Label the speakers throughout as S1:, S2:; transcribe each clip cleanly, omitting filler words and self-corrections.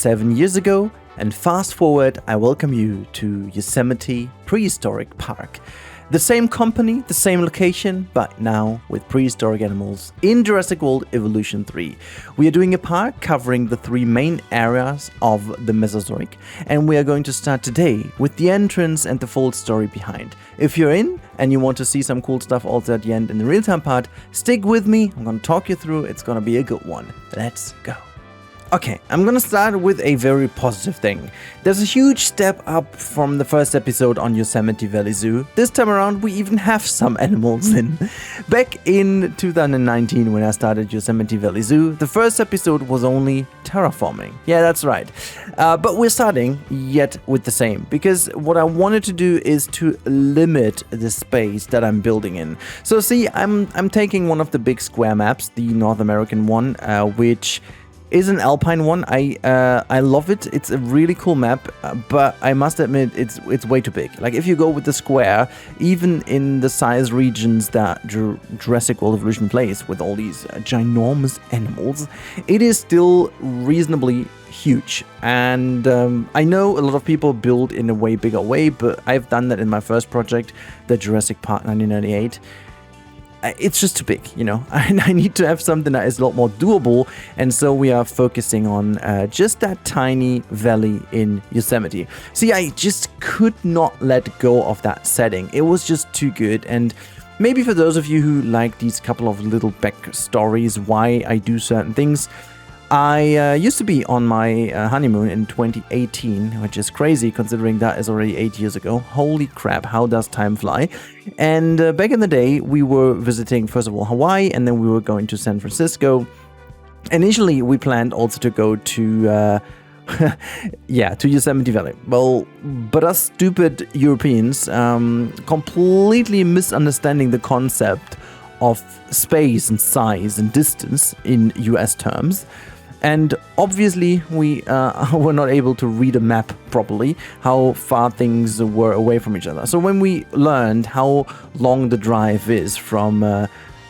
S1: 7 years ago, and fast forward, I welcome you to Yosemite Prehistoric Park. The same company, the same location, but now with prehistoric animals in Jurassic World Evolution 3. We are doing a park covering the 3 main areas of the Mesozoic, and we are going to start today with the entrance and the full story behind. If you're in and you want to see some cool stuff also at the end in the real-time part, stick with me. I'm going to talk you through. It's going to be a good one. Let's go. Okay, I'm gonna start with a very positive thing. There's a huge step up from the first episode on Yosemite Valley Zoo. This time around we even have some animals in. Back in 2019 when I started Yosemite Valley Zoo, the first episode was only terraforming. Yeah, that's right. But we're starting yet with the same, because what I wanted to do is to limit the space that I'm building in. So see, I'm taking one of the big square maps, the North American one, which is an alpine one. I love it. It's a really cool map, but I must admit it's way too big. Like if you go with the square, even in the size regions that Jurassic World Evolution plays with all these ginormous animals, it is still reasonably huge. And I know a lot of people build in a way bigger way, but I've done that in my first project, the Jurassic Park 1998. It's just too big, you know, and I need to have something that is a lot more doable, and so we are focusing on just that tiny valley in Yosemite. See, I just could not let go of that setting. It was just too good, and maybe for those of you who like these couple of little backstories why I do certain things, I used to be on my honeymoon in 2018, which is crazy considering that is already 8 years ago. Holy crap, how does time fly? And back in the day, we were visiting, first of all, Hawaii, and then we were going to San Francisco. Initially, we planned also to go to to Yosemite Valley. Well, but us stupid Europeans completely misunderstanding the concept of space and size and distance in US terms. And obviously, we were not able to read a map properly, how far things were away from each other. So when we learned how long the drive is from,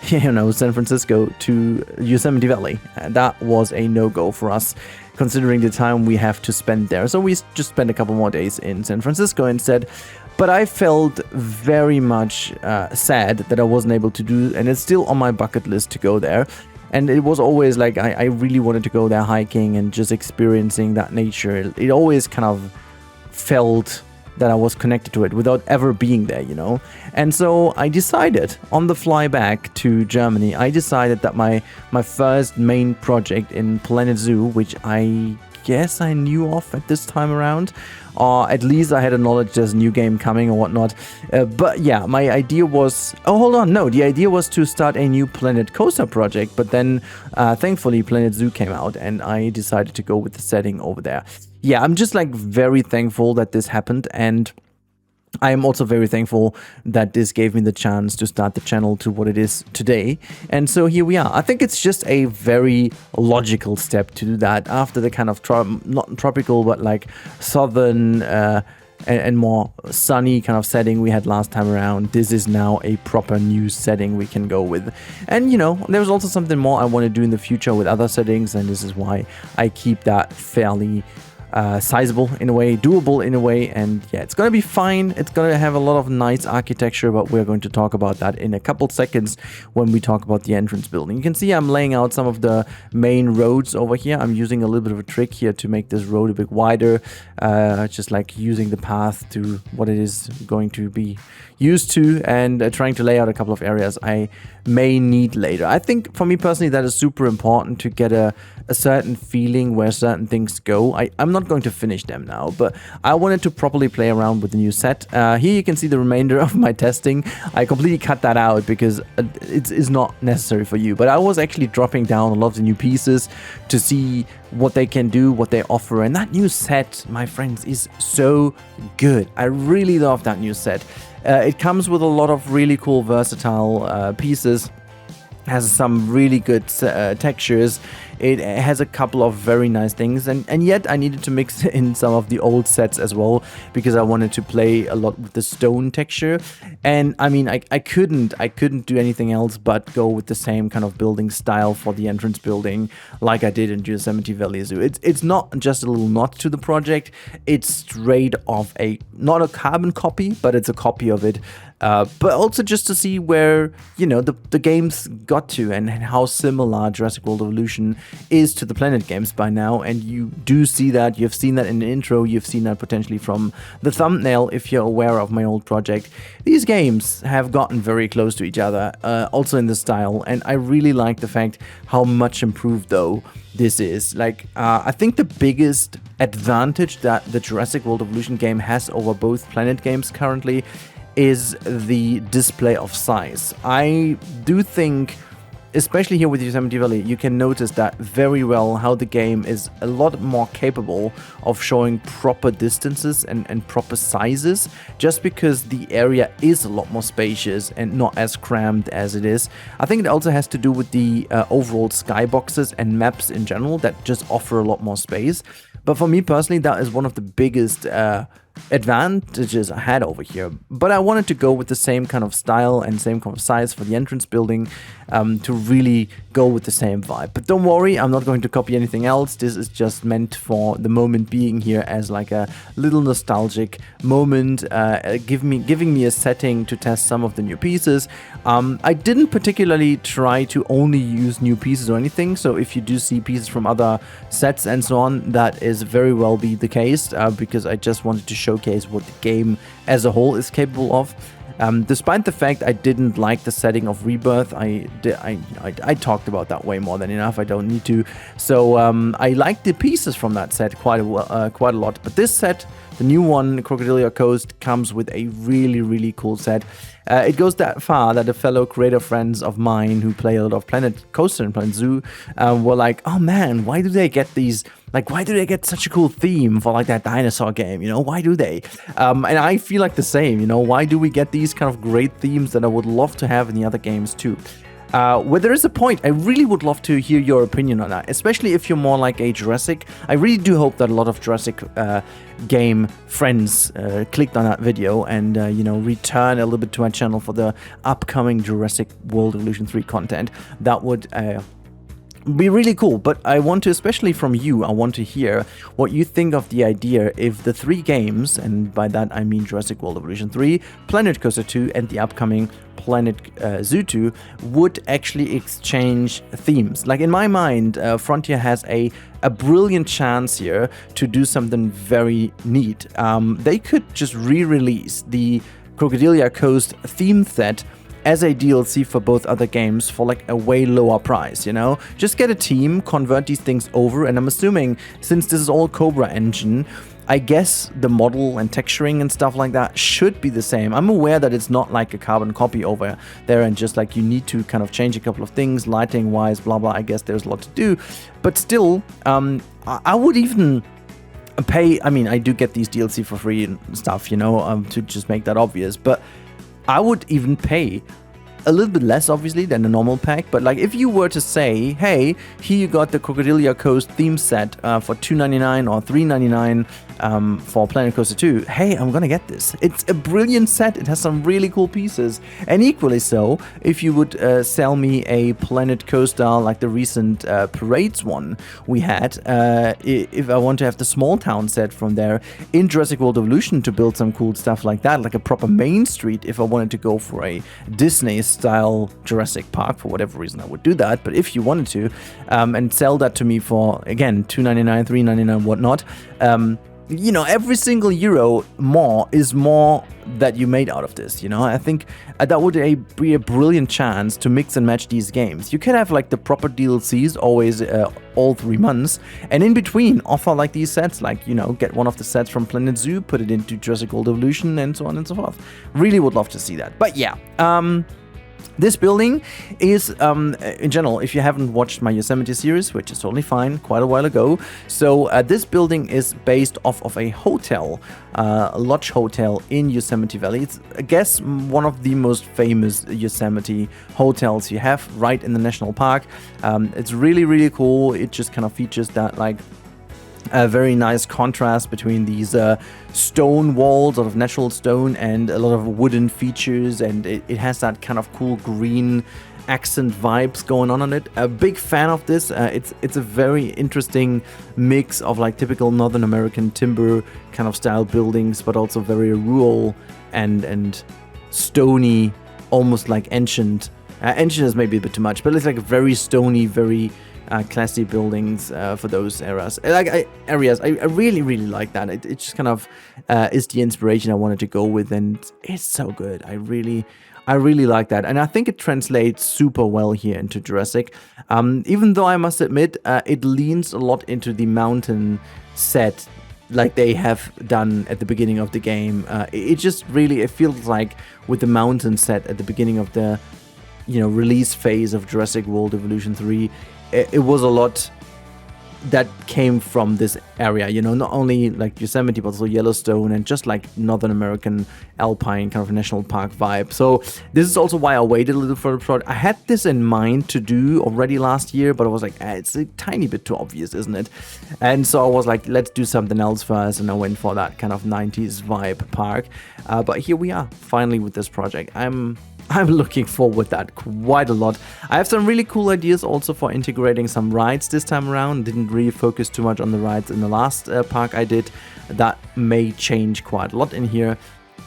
S1: San Francisco to Yosemite Valley, that was a no-go for us, considering the time we have to spend there. So we just spent a couple more days in San Francisco instead. But I felt very much sad that I wasn't able to do, and it's still on my bucket list to go there. And it was always like, I really wanted to go there hiking and just experiencing that nature. It always kind of felt that I was connected to it without ever being there, you know? And so I decided, on the fly back to Germany, I decided that my first main project in Planet Zoo, which I guess I knew of at this time around, or at least I had a knowledge there's a new game coming or whatnot. But yeah, my idea was... Oh, hold on. No, the idea was to start a new Planet Coaster project. But then, thankfully, Planet Zoo came out and I decided to go with the setting over there. Yeah, I'm just like very thankful that this happened. And I am also very thankful that this gave me the chance to start the channel to what it is today. And so here we are. I think it's just a very logical step to do that after the kind of not tropical, but like southern and more sunny kind of setting we had last time around. This is now a proper new setting we can go with. And you know, there's also something more I want to do in the future with other settings, and this is why I keep that fairly sizable in a way, doable in a way, and yeah, it's gonna be fine. It's gonna have a lot of nice architecture, but we're going to talk about that in a couple seconds when we talk about the entrance building. You can see I'm laying out some of the main roads over here. I'm using a little bit of a trick here to make this road a bit wider, just like using the path to what it is going to be used to, and trying to lay out a couple of areas I may need later. I think for me personally that is super important to get a certain feeling where certain things go. I'm not going to finish them now, but I wanted to properly play around with the new set. Here you can see the remainder of my testing. I completely cut that out because it's not necessary for you, but I was actually dropping down a lot of the new pieces to see what they can do, what they offer, and that new set, my friends, is so good. I really love that new set. It comes with a lot of really cool versatile pieces, has some really good textures. It has a couple of very nice things, and yet I needed to mix in some of the old sets as well, because I wanted to play a lot with the stone texture. And I mean, I couldn't do anything else but go with the same kind of building style for the entrance building like I did in Yosemite Valley Zoo. It's not just a little nod to the project, it's straight off not a carbon copy, but it's a copy of it. But also just to see where, you know, the games got to and how similar Jurassic World Evolution is to the Planet games by now. And you do see that, you've seen that in the intro, you've seen that potentially from the thumbnail if you're aware of my old project. These games have gotten very close to each other, also in the style, and I really like the fact how much improved though this is. Like, I think the biggest advantage that the Jurassic World Evolution game has over both Planet games currently is the display of size. I do think, especially here with Yosemite Valley, you can notice that very well how the game is a lot more capable of showing proper distances and proper sizes, just because the area is a lot more spacious and not as cramped as it is. I think it also has to do with the overall skyboxes and maps in general that just offer a lot more space. But for me personally, that is one of the biggest advantages I had over here. But I wanted to go with the same kind of style and same kind of size for the entrance building, to really go with the same vibe. But don't worry, I'm not going to copy anything else. This is just meant for the moment being here as like a little nostalgic moment, giving me a setting to test some of the new pieces. I didn't particularly try to only use new pieces or anything, so if you do see pieces from other sets and so on, that is very well be the case, because I just wanted to showcase what the game as a whole is capable of. Despite the fact I didn't like the setting of Rebirth, I talked about that way more than enough. I don't need to. So I like the pieces from that set quite a lot. But this set, the new one, Crocodilia Coast, comes with a really cool set. It goes that far that a fellow creator friends of mine who play a lot of Planet Coaster and Planet Zoo were like, oh man, why do they get these? Like, why do they get such a cool theme for like that dinosaur game? You know, why do they? And I feel like the same, you know, why do we get these kind of great themes that I would love to have in the other games too? Where there is a point, I really would love to hear your opinion on that, especially if you're more like a Jurassic. I really do hope that a lot of Jurassic game friends clicked on that video and, you know, return a little bit to my channel for the upcoming Jurassic World Evolution 3 content. That would be really cool. But I want to, especially from you, I want to hear what you think of the idea if the 3 games, and by that I mean Jurassic World Evolution 3, Planet Coaster 2 and the upcoming Planet Zoo 2, would actually exchange themes. Like, in my mind, Frontier has a brilliant chance here to do something very neat. They could just re-release the Crocodilia Coast theme set as a DLC for both other games for like a way lower price, you know? Just get a team, convert these things over, and I'm assuming since this is all Cobra engine, I guess the model and texturing and stuff like that should be the same. I'm aware that it's not like a carbon copy over there and just like you need to kind of change a couple of things, lighting wise, blah blah. I guess there's a lot to do, but still, I would even pay. I mean, I do get these DLC for free and stuff, you know, to just make that obvious, but I would even pay a little bit less, obviously, than the normal pack. But like, if you were to say, hey, here you got the Crocodilia Coast theme set for $2.99 or $3.99 for Planet Coaster 2, hey, I'm gonna get this. It's a brilliant set. It has some really cool pieces. And equally so, if you would sell me a Planet Coaster like the recent Parades one we had, if I want to have the small town set from there in Jurassic World Evolution to build some cool stuff like that, like a proper main street, if I wanted to go for a Disney-style Jurassic Park, for whatever reason I would do that, but if you wanted to, and sell that to me for, again, $2.99, $3.99, whatnot, you know, every single euro more is more that you made out of this, you know? I think that would be a brilliant chance to mix and match these games. You can have like the proper DLCs always all 3 months, and in between offer like these sets, like, you know, get one of the sets from Planet Zoo, put it into Jurassic World Evolution, and so on and so forth. Really would love to see that. But yeah, This building is, in general, if you haven't watched my Yosemite series, which is totally fine, quite a while ago. So this building is based off of a hotel, a lodge hotel in Yosemite Valley. It's, I guess, one of the most famous Yosemite hotels you have right in the national park. It's really, really cool. It just kind of features that, like, a very nice contrast between these stone walls, sort of natural stone, and a lot of wooden features, and it has that kind of cool green accent vibes going on it. A big fan of this. It's a very interesting mix of like typical Northern American timber kind of style buildings, but also very rural and stony, almost like ancient. Ancient is maybe a bit too much, but it's like very stony, very classy buildings for those eras. I really, really like that. It just kind of is the inspiration I wanted to go with, and it's so good. I really like that, and I think it translates super well here into Jurassic. Even though I must admit, it leans a lot into the mountain set, like they have done at the beginning of the game. It just really, it feels like with the mountain set at the beginning of the release phase of Jurassic World Evolution 3. It was a lot that came from this area, not only like Yosemite, but also Yellowstone and just like Northern American alpine kind of national park vibe. So this is also why I waited a little for the product. I had this in mind to do already last year, but I was like, it's a tiny bit too obvious, isn't it? And so I was like, let's do something else first, and I went for that kind of 90s vibe park. But here we are, finally with this project. I'm looking forward to that quite a lot. I have some really cool ideas also for integrating some rides this time around. Didn't really focus too much on the rides in the last park I did. That may change quite a lot in here.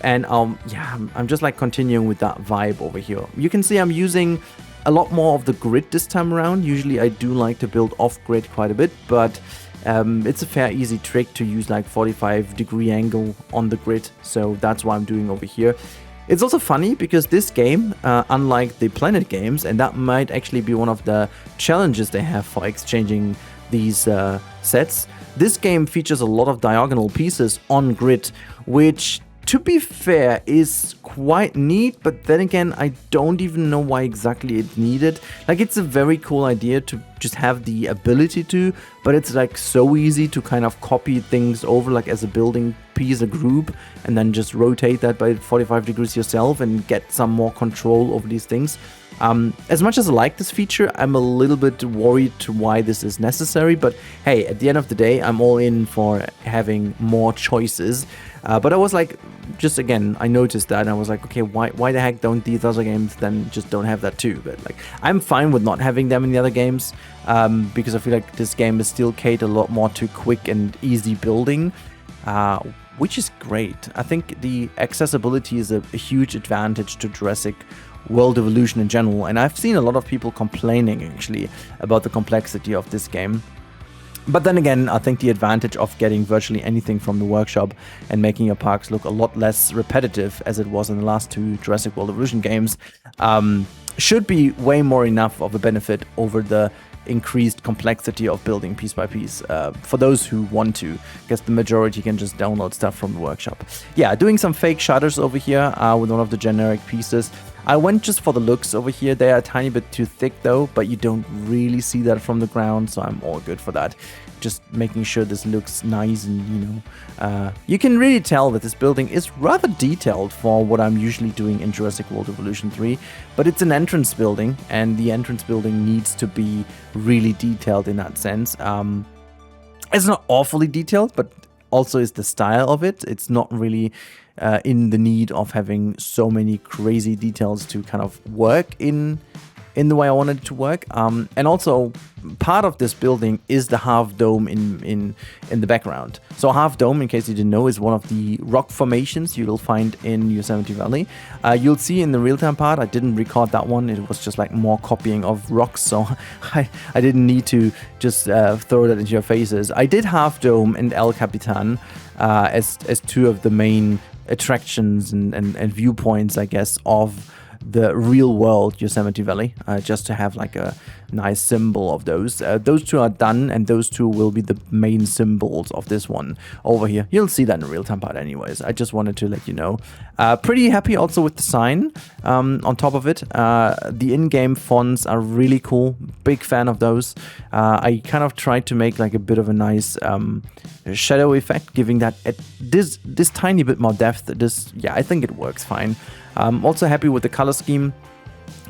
S1: And I'm just like continuing with that vibe over here. You can see I'm using a lot more of the grid this time around. Usually I do like to build off grid quite a bit, but it's a fair easy trick to use like 45-degree angle on the grid. So that's what I'm doing over here. It's also funny because this game, unlike the Planet games, and that might actually be one of the challenges they have for exchanging these sets, this game features a lot of diagonal pieces on grid, which, to be fair, is quite neat, but then again, I don't even know why exactly it's needed. Like, it's a very cool idea to just have the ability to, but it's like so easy to kind of copy things over like as a building piece, a group, and then just rotate that by 45 degrees yourself and get some more control over these things. As much as I like this feature, I'm a little bit worried to why this is necessary, but hey, at the end of the day, I'm all in for having more choices. But I was like, just again, I noticed that and I was like, okay, why the heck don't these other games then just don't have that too? But like, I'm fine with not having them in the other games, because I feel like this game is still catered a lot more to quick and easy building, which is great. I think the accessibility is a huge advantage to Jurassic World Evolution in general, and I've seen a lot of people complaining actually about the complexity of this game. But then again, I think the advantage of getting virtually anything from the workshop and making your parks look a lot less repetitive, as it was in the last two Jurassic World Evolution games, should be way more enough of a benefit over the increased complexity of building piece by piece, for those who want to, because the majority can just download stuff from the workshop. Yeah, doing some fake shutters over here with one of the generic pieces. I went just for the looks over here. They are a tiny bit too thick though, but you don't really see that from the ground, so I'm all good for that. Just making sure this looks nice, and you can really tell that this building is rather detailed for what I'm usually doing in Jurassic World Evolution 3, but it's an entrance building, and the entrance building needs to be really detailed in that sense. It's not awfully detailed, but also is the style of it. It's not really in the need of having so many crazy details to kind of work in the way I wanted it to work. And also, part of this building is the half dome in the background. So half dome, in case you didn't know, is one of the rock formations you'll find in Yosemite Valley. You'll see in the real-time part, I didn't record that one. It was just like more copying of rocks, so I didn't need to just throw that into your faces. I did half dome and El Capitan as two of the main attractions and viewpoints, I guess, of the real world Yosemite Valley, just to have like a nice symbol of those. Those two are done, and those two will be the main symbols of this one over here. You'll see that in the real-time part anyways. I just wanted to let you know. Pretty happy also with the sign on top of it. The in-game fonts are really cool. Big fan of those. I kind of tried to make like a bit of a nice shadow effect, giving that this tiny bit more depth. I think it works fine. Also happy with the color scheme.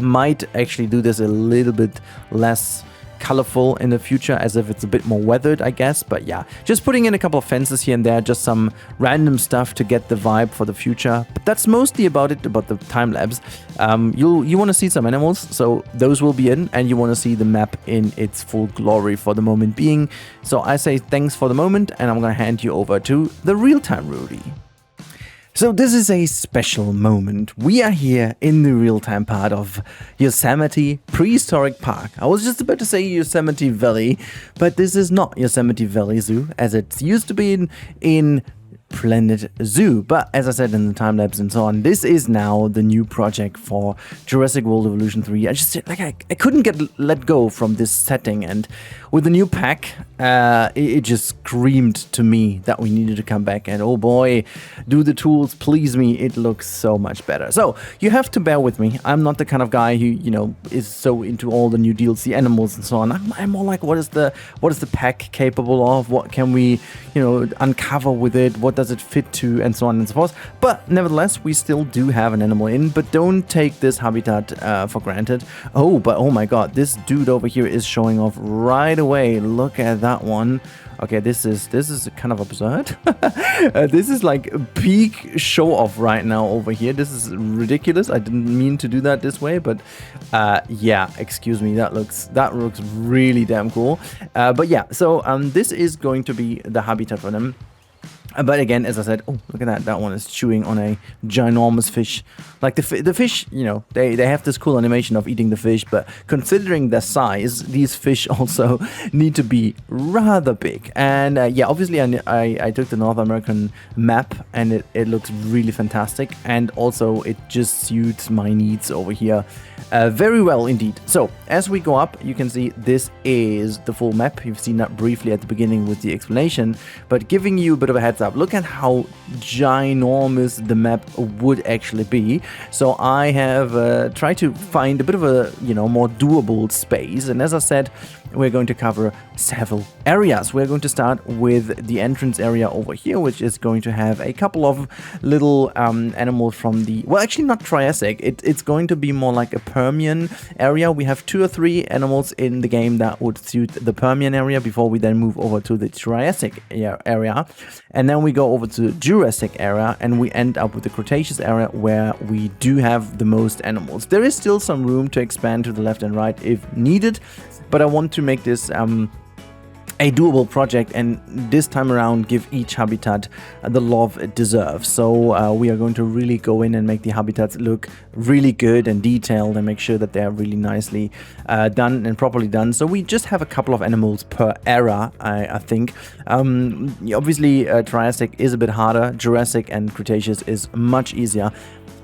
S1: Might actually do this a little bit less colorful in the future, as if it's a bit more weathered, I guess. But yeah, just putting in a couple of fences here and there, just some random stuff to get the vibe for the future. But that's mostly about it, about the time lapse. You want to see some animals, so those will be in, and you want to see the map in its full glory for the moment being. So I say thanks for the moment, and I'm gonna hand you over to the real-time Rudi. So this is a special moment. We are here in the real-time part of Yosemite Prehistoric Park. I was just about to say Yosemite Valley, but this is not Yosemite Valley Zoo, as it used to be in Planet Zoo. But as I said in the time lapse and so on, this is now the new project for Jurassic World Evolution 3. I just like I couldn't let go from this setting, and with the new pack, it just screamed to me that we needed to come back. And oh boy, do the tools please me! It looks so much better. So you have to bear with me. I'm not the kind of guy who is so into all the new DLC animals and so on. I'm more like, what is the pack capable of? What can we uncover with it? What does it fit to, and so on and so forth. But nevertheless, we still do have an animal in, but don't take this habitat for granted. Oh my god, this dude over here is showing off right away. Look at that one. Okay, this is kind of absurd. This is like a peak show off right now over here. This is ridiculous. I didn't mean to do that this way, but yeah, excuse me. That looks really damn cool. But yeah, so this is going to be the habitat for them. But again, as I said, oh, look at that. That one is chewing on a ginormous fish. Like the fish, they have this cool animation of eating the fish, but considering their size, these fish also need to be rather big. And yeah, obviously I took the North American map, and it looks really fantastic. And also it just suits my needs over here very well indeed. So as we go up, you can see this is the full map. You've seen that briefly at the beginning with the explanation, but giving you a bit of a heads up. Look at how ginormous the map would actually be. So I have tried to find a bit of a more doable space, and as I said, we're going to cover several areas. We're going to start with the entrance area over here, which is going to have a couple of little animals from the, well, actually not Triassic. It's going to be more like a Permian area. We have 2 or 3 animals in the game that would suit the Permian area before we then move over to the Triassic area. And then we go over to the Jurassic area, and we end up with the Cretaceous area, where we do have the most animals. There is still some room to expand to the left and right if needed, but I want to make this a doable project, and this time around give each habitat the love it deserves. So we are going to really go in and make the habitats look really good and detailed, and make sure that they are really nicely done and properly done. So we just have a couple of animals per era, I think. Obviously Triassic is a bit harder. Jurassic and Cretaceous is much easier.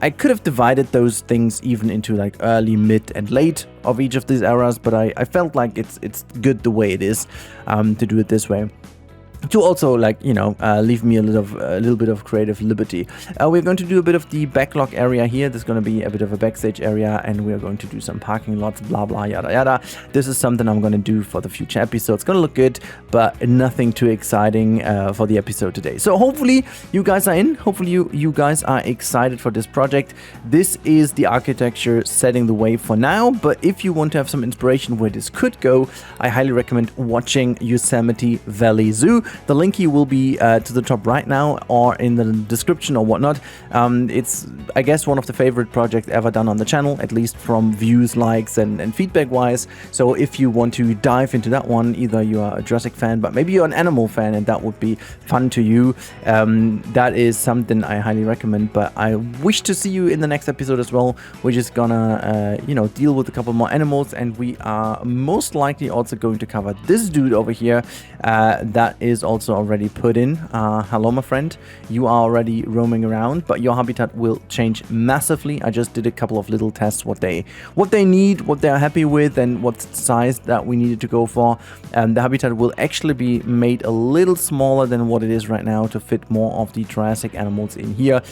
S1: I could have divided those things even into like early, mid, and late of each of these eras, but I felt like it's good the way it is to do it this way. To also, like, leave me a little bit of creative liberty. We're going to do a bit of the backlog area here. There's going to be a bit of a backstage area, and we're going to do some parking lots, blah blah, yada yada. This is something I'm going to do for the future episode. It's going to look good, but nothing too exciting for the episode today. So hopefully you guys are in. Hopefully you guys are excited for this project. This is the architecture setting the way for now, but if you want to have some inspiration where this could go, I highly recommend watching Yosemite Valley Zoo. The linky will be to the top right now, or in the description or whatnot. It's, I guess, one of the favorite projects ever done on the channel, at least from views, likes, and feedback wise. So if you want to dive into that one, either you are a Jurassic fan, but maybe you're an animal fan and that would be fun to you, that is something I highly recommend. But I wish to see you in the next episode as well. We're just gonna deal with a couple more animals, and we are most likely also going to cover this dude over here that is is also already put in. Hello, my friend. You are already roaming around, but your habitat will change massively. I just did a couple of little tests, what they need, what they are happy with, and what size that we needed to go for. And the habitat will actually be made a little smaller than what it is right now to fit more of the Jurassic animals in here.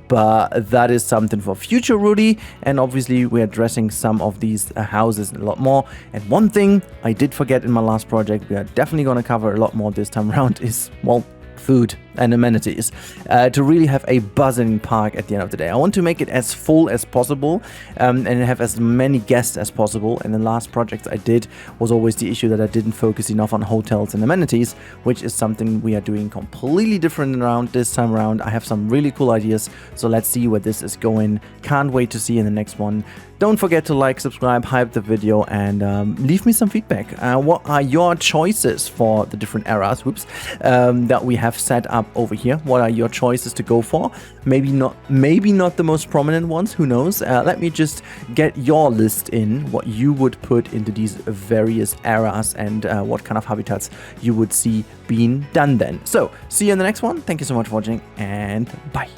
S1: But that is something for future Rudi, and obviously we're addressing some of these houses a lot more. And one thing I did forget in my last project, we are definitely going to cover a lot more this time around, is, well, food and amenities, to really have a buzzing park at the end of the day. I want to make it as full as possible, and have as many guests as possible. And the last project I did was always the issue that I didn't focus enough on hotels and amenities, which is something we are doing completely different around this time around. I have some really cool ideas, so let's see where this is going. Can't wait to see you in the next one. Don't forget to like, subscribe, hype the video, and leave me some feedback. What are your choices for the different eras, that we have set up over here? What are your choices to go for? Maybe not the most prominent ones, who knows? Let me just get your list in, what you would put into these various eras, and what kind of habitats you would see being done then. So, see you in the next one. Thank you so much for watching, and bye.